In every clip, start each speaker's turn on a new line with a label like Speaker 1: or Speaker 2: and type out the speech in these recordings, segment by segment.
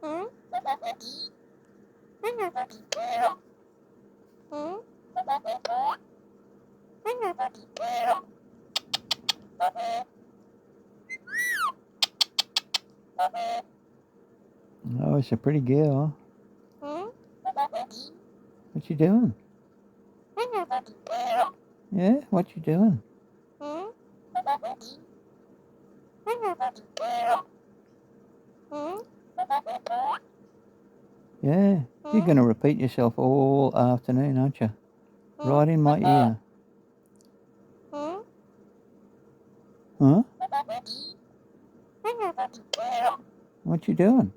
Speaker 1: Oh, it's a pretty girl. What you doing? Yeah, what you doing? Yeah, you're going to repeat yourself all afternoon, aren't you? Right in my ear. Huh? What you doing?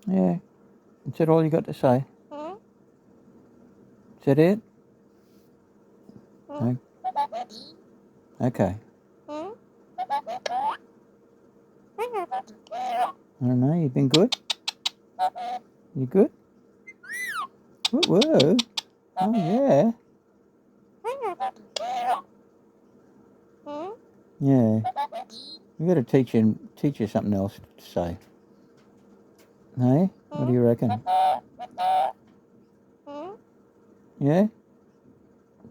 Speaker 1: Yeah. Is that all you got to say? Is that it? No? Okay. I don't know, you've been good? You good? Whoa. Oh, yeah. Yeah. We got to teach you something else to say. Hey? What do you reckon? Yeah?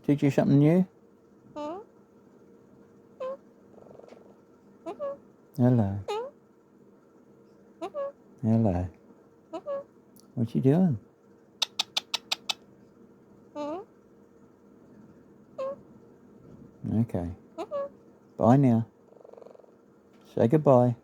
Speaker 1: Teach you something new? Hello. Hello. What you doing? Okay. Bye now. Say goodbye.